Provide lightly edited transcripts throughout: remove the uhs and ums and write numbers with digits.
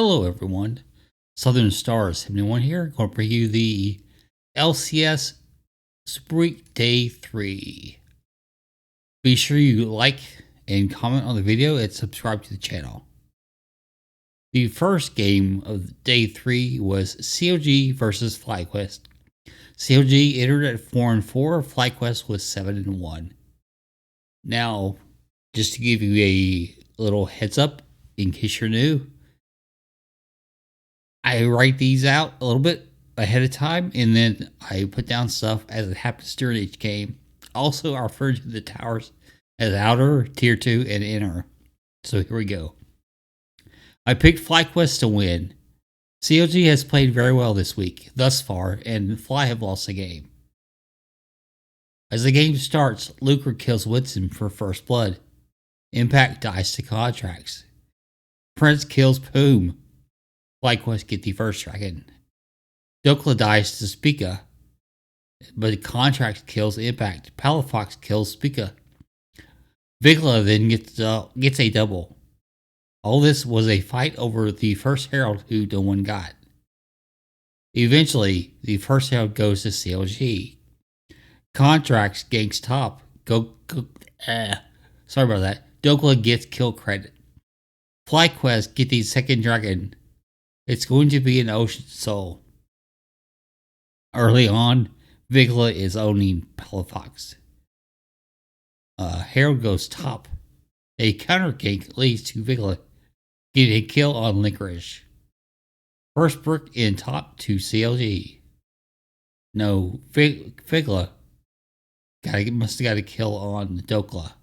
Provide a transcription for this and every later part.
Hello everyone, Southern Stars 71 here, going to bring you the LCS Super Week Day 3. Be sure you like and comment on the video and subscribe to the channel. The first game of Day 3 was COG versus FlyQuest. COG entered at 4-4, FlyQuest was 7-1. Now, just to give you a little heads up, in case you're new, I write these out a little bit ahead of time, and then I put down stuff as it happens during each game. Also, I refer to the towers as outer, tier 2, and inner. So here we go. I picked FlyQuest to win. COG has played very well this week, thus far, and Fly have lost a game. As the game starts, Lucre kills Whitson for first blood. Impact dies to Contracts. Prince kills Poom. FlyQuest get the first dragon. Dokla dies to Spica, but Contract kills Impact. Palafox kills Spica. Vigla then gets a double. All this was a fight over the first Herald who no one got. Eventually, the first Herald goes to CLG. Contracts ganks top. Sorry about that. Dokla gets kill credit. FlyQuest get the second dragon. It's going to be an Ocean Soul. Early on, Vigla is owning Palafox. Herald goes top. A counter gank leads to Vigla getting a kill on Licorice. First brick in top to CLG. No, Vigla must have got a kill on Dokla.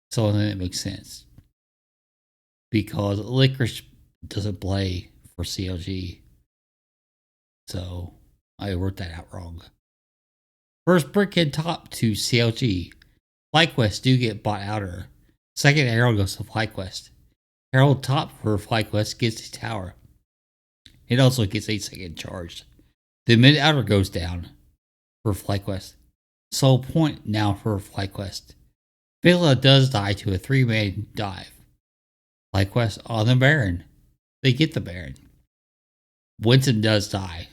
So then it makes sense. Because Licorice doesn't play for CLG. So I wrote that out wrong. First brick in top to CLG. FlyQuest do get bought outer. Second Herald goes to FlyQuest. Herald top for FlyQuest gets a tower. It also gets a second charge. The mid outer goes down for FlyQuest. Soul point now for FlyQuest. Villa does die to a 3-man dive. FlyQuest on the Baron. They get the Baron. Winston does die.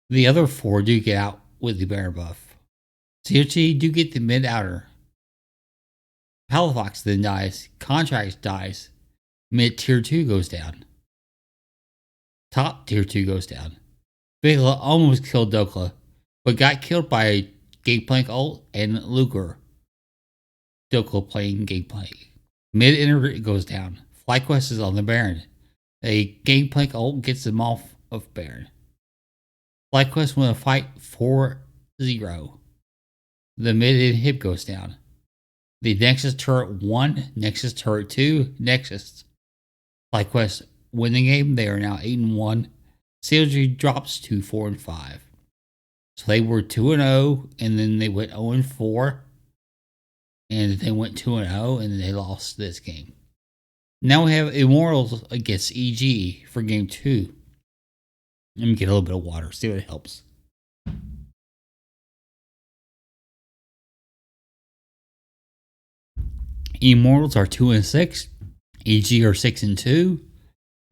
The other 4 do get out with the Baron buff. COG do get the mid-outer. Palafox then dies. Contracts dies. Mid-tier 2 goes down. Top tier 2 goes down. Vigla almost killed Dokla, but got killed by a Gangplank ult and Lucre. Dokla playing Gangplank. Mid-inner goes down. FlyQuest is on the Baron. A Gangplank ult gets them off of Baron. FlyQuest win a fight 4-0. The mid-in goes down. The Nexus turret 1, Nexus turret 2, Nexus. FlyQuest win the game. They are now 8-1. CLG drops to 4-5. So they were 2-0, and then they went 0-4. And they went 2-0, and then they lost this game. Now we have Immortals against EG for game 2. Let me get a little bit of water, see what it helps. Immortals are 2-6. EG are 6-2.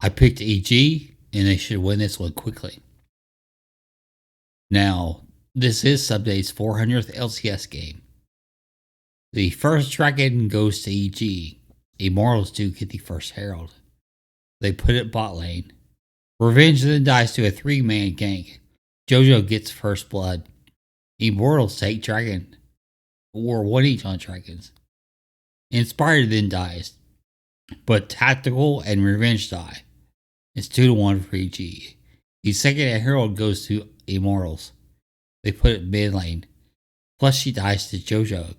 I picked EG, and they should win this one quickly. Now, this is Subday's 400th LCS game. The first dragon goes to EG. Immortals do get the first Herald. They put it bot lane. Revenge then dies to a 3-man gank. JoJo gets first blood. Immortals take dragon. Or 1 each on dragons. Inspired then dies. But Tactical and Revenge die. It's 2-1 for EG. The second Herald goes to Immortals. They put it mid lane. Plus she dies to JoJo.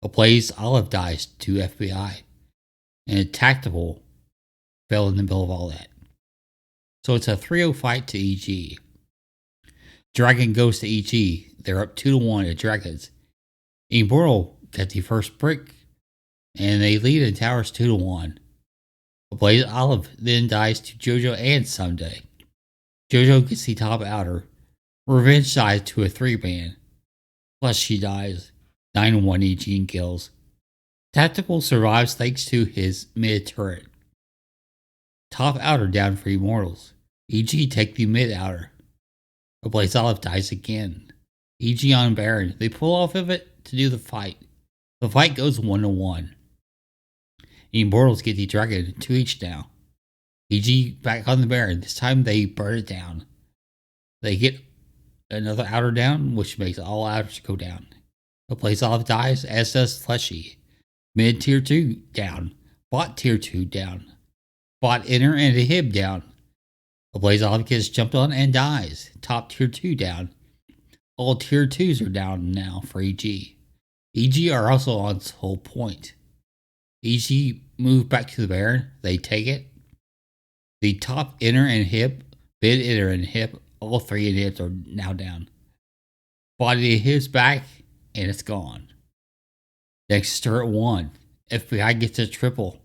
A Blaze Olive dies to FBI. And Tactical fell in the middle of all that. So it's a 3-0 fight to EG. Dragon goes to EG. They're up 2-1 at Dragons. Immortal got the first brick. And they lead in towers 2-1. A Blaze Olive then dies to JoJo and Someday. JoJo gets the top outer. Revenge dies to a 3-man. Plus she dies. 9-1 EG in kills. Tactical survives thanks to his mid turret. Top outer down for Immortals. EG take the mid outer. A Blaze Olive dies again. EG on Baron. They pull off of it to do the fight. The fight goes 1-1. Immortals get the dragon 2 each now. EG back on the Baron. This time they burn it down. They get another outer down, which makes all outers go down. A Blaze Olive dies, as does Fleshy. Mid tier 2 down. Bot tier 2 down. Bot inner and a Hib down. A Blaze Olive gets jumped on and dies. Top tier 2 down. All tier 2s are down now for EG. EG are also on Soul Point. EG move back to the Baron. They take it. The top inner and Hib, mid inner and Hib, all three inhibs are now down. Body hits back and it's gone. Nexus turret 1. FBI gets a triple.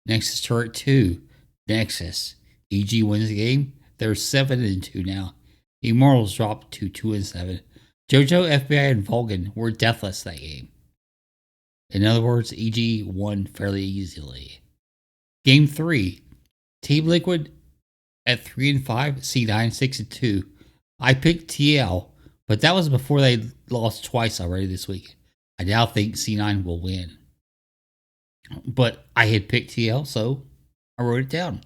Nexus turret 2. Nexus. EG wins the game. They're 7-2 now. Immortals dropped to 2-7. JoJo, FBI, and Vulcan were deathless that game. In other words, EG won fairly easily. Game 3. Team Liquid at 3-5, C9 6-2. I picked TL, but that was before they lost twice already this week. I now think C9 will win. But I had picked TL, so I wrote it down.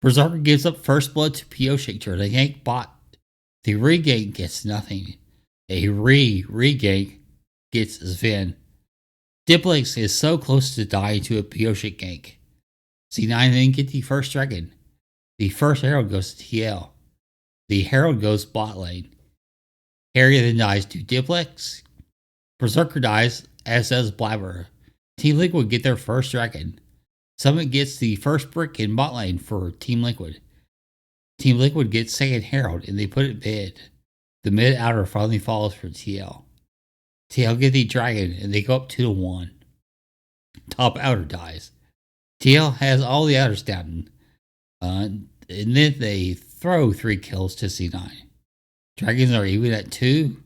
Berserker gives up first blood to PO Shaker. The gank bot. The regank gets nothing. A regank gets Sven. Diplex is so close to dying to a PO Shake gank. C9 then get the first dragon. The first herald goes to TL. The herald goes bot lane. Harry then dies to Diplex. Berserker dies, as does Blabber. Team Liquid get their first dragon. Summit gets the first brick in bot lane for Team Liquid. Team Liquid gets second herald and they put it mid. The mid outer finally falls for TL. TL get the dragon and they go up 2-1. Top outer dies. TL has all the outers down. And then they throw 3 kills to C9. Dragons are even at 2.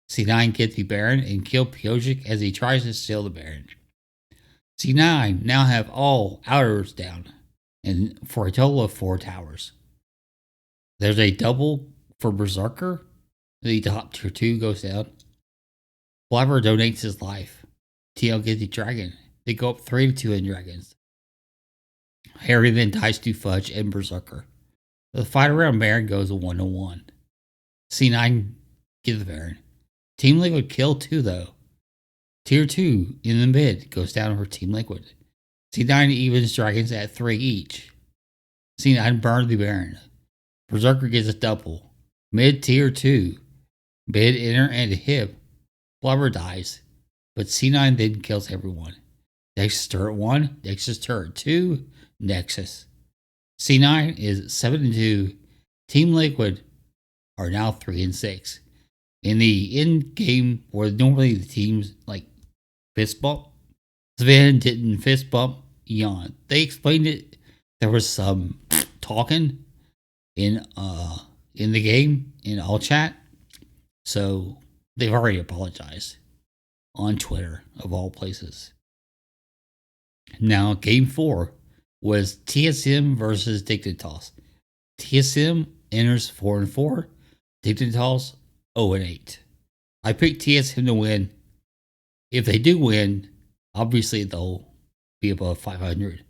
C9 get the Baron and kill Piojic as he tries to steal the Baron. C9 now have all outers down, and for a total of 4 towers. There's a double for Berserker. The top tier 2 goes down. Blabber donates his life. TL get the dragon. They go up 3-2 in dragons. Harry then dies to Fudge and Berserker. The fight around Baron goes 1-1. C9 get the Baron. Team Liquid kill 2 though. Tier 2 in the mid goes down for Team Liquid. C9 evens dragons at 3 each. C9 burned the Baron. Berserker gets a double. Mid tier 2. Mid inner and Hib. Blubber dies. But C9 then kills everyone. Nexus turret 1. Nexus turret 2. Nexus. C9 is 7-2. Team Liquid are now 3-6. In the end game, where normally the teams like fist bump, Sven didn't fist bump Eon. They explained it. There was some talking in the game in all chat, so they've already apologized on Twitter of all places. Now, game 4 was TSM versus Dignitas. TSM enters 4-4. Dignitas 0-8. I picked TSM to win. If they do win, obviously they'll be above 500.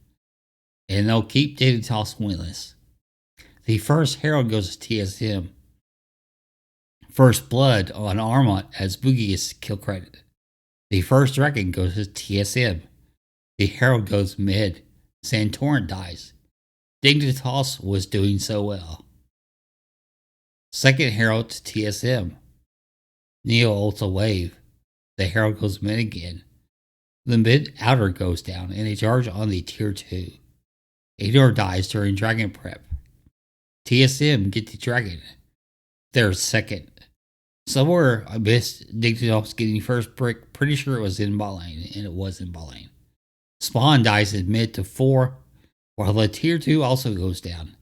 And they'll keep Dignitas winless. The first herald goes to TSM. First blood on Armont as Boogie is kill credit. The first dragon goes to TSM. The herald goes mid. Santorin dies. Dignitas was doing so well. Second herald to TSM. Neo ults a wave. The herald goes mid again. The mid outer goes down and a charge on the tier 2. Ador dies during dragon prep. TSM get the dragon. They're second. Somewhere I missed Dignitas getting first brick. Pretty sure it was in bot lane, and it was in bot lane. Spawn dies in mid to 4, while the tier 2 also goes down.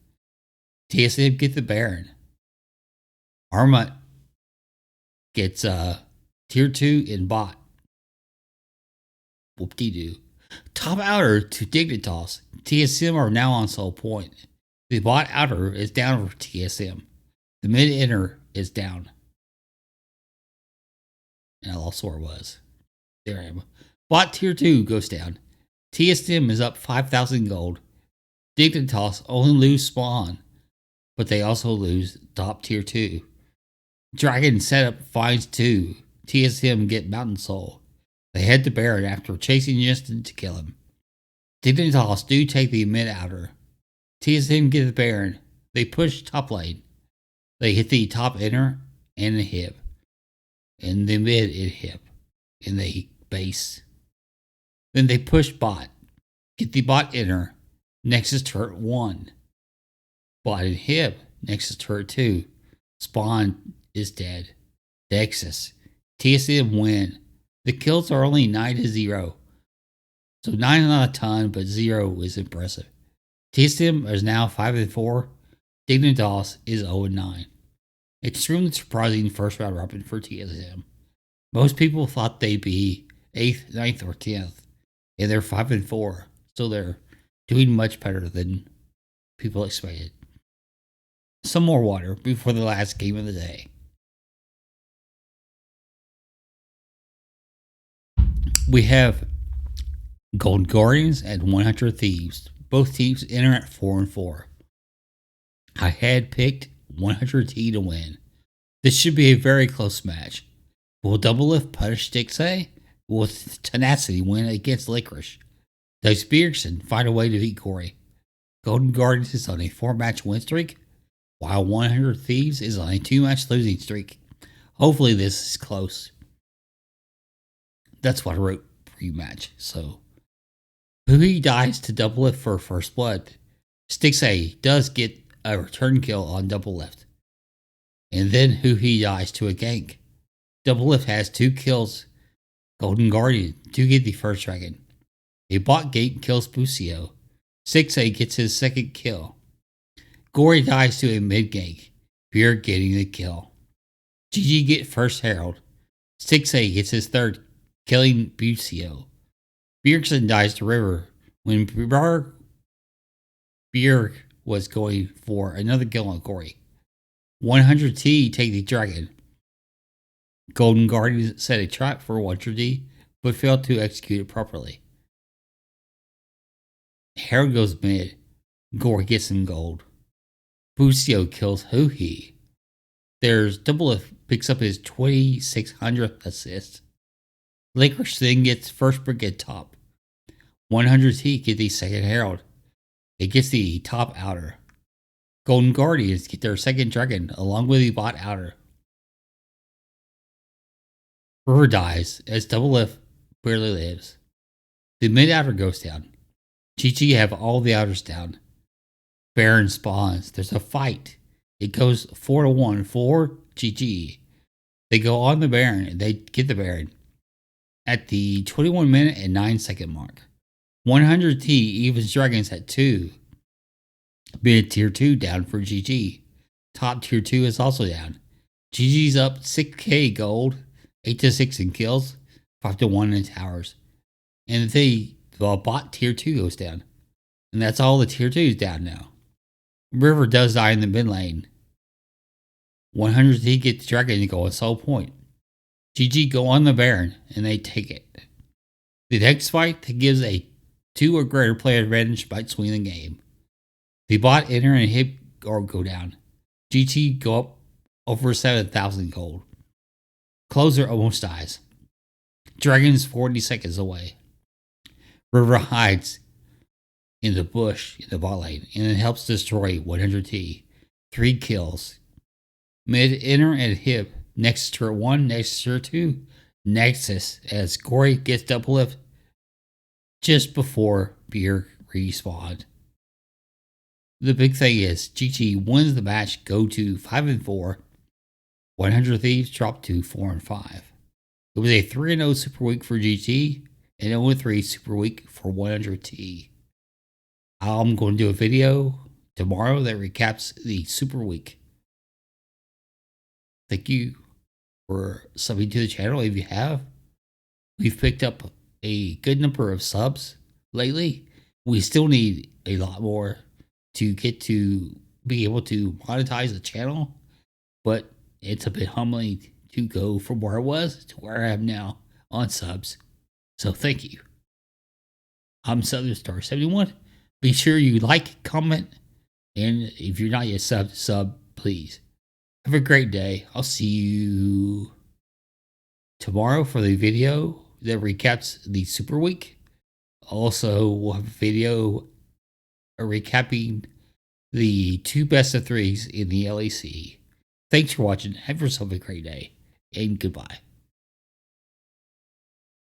TSM get the Baron. Armut gets tier 2 in bot. Whoop-de-doo. Top outer to Dignitas. TSM are now on sole point. The bot outer is down for TSM. The mid inner is down. And I lost where it was. There I am. Bot tier 2 goes down. TSM is up 5,000 gold. Dignitas only lose spawn, but they also lose top tier 2. Dragon setup finds 2. TSM get Mountain Soul. They head to Baron after chasing Justin to kill him. Dignitas do take the mid outer. TSM get the Baron. They push top lane. They hit the top inner and the hip. And the mid and hip. And the base. Then they push bot. Get the bot inner. Nexus turret 1. Bot and hip. Nexus turret 2. Spawn is dead. Nexus. TSM win. The kills are only 9-0. So 9 is not a ton, but 0 is impressive. TSM is now 5-4. Dignitas is 0-9. Extremely surprising first round robin for TSM. Most people thought they'd be 8th, 9th, or 10th. And they're 5-4. So they're doing much better than people expected. Some more water before the last game of the day. We have Golden Guardians and 100 Thieves. Both teams enter at 4-4. I had picked 100T to win. This should be a very close match. Will Doublelift punish Stixay? Will Tenacity win against Licorice? Does Bjergsen find a way to beat Corey? Golden Guardians is on a 4-match win streak, while 100 Thieves is on a 2-match losing streak. Hopefully this is close. That's what I wrote pre-match. So, Huhi dies to Doublelift for first blood. Stixay does get a return kill on Doublelift. And then Huhi dies to a gank. Doublelift has 2 kills. Golden Guardian do get the first dragon. A bot gank kills Busio. Stixay gets his second kill. Gory dies to a mid gank. Bjerg getting the kill. GG get first herald. Stixay gets his third, killing Busio. Bjergsen dies to River when Bjerg was going for another kill on Corey. 100T take the dragon. Golden Guardians set a trap for 100T, but failed to execute it properly. Herald goes mid. Gore gets some gold. Busio kills Huhi. There's Doublelift picks up his 2600th assist. Licorice then gets first brigade top. 100T get the second herald. It gets the top outer. Golden Guardians get their second dragon along with the bot outer. River dies as Doublelift barely lives. The mid outer goes down. GG have all the outers down. Baron spawns. There's a fight. It goes 4-1 for GG. They go on the Baron and they get the Baron at the 21-minute and 9-second mark. 100T evens dragons at 2. Mid tier 2 down for GG. Top tier 2 is also down. GG's up 6k gold, 8-6 in kills, 5-1 in towers. And the bot tier 2 goes down. And that's all the tier 2s down now. River does die in the mid lane. 100T get the dragon to go on sole point. GG go on the Baron and they take it. The next fight that gives a 2 or greater player advantage by swing the game. The bot enter and hit or go down. GT go up over 7,000 gold. Closer almost dies. Dragon's 40 seconds away. River hides in the bush in the bot lane and then helps destroy 100T. 3 kills. Mid, inner, and hip. Nexus turret 1, Nexus turret 2. Nexus as Corey gets Doublelift just before Bjerg respawned. The big thing is GG wins the match, go to 5-4. 100 Thieves drop to 4-5. It was a 3-0 Super Week for GG and 0-3 Super Week for 100T. I'm going to do a video tomorrow that recaps the Super Week. Thank you for subbing to the channel if you have. We've picked up a good number of subs lately. We still need a lot more to get to be able to monetize the channel, but it's a bit humbling to go from where I was to where I am now on subs. So thank you. I'm Southern Star 71. Be sure you like, comment, and if you're not yet sub, please. Have a great day. I'll see you tomorrow for the video that recaps the Super Week. Also, we'll have a video recapping the 2 best of 3s in the LEC. Thanks for watching. Have yourself a great day, and goodbye.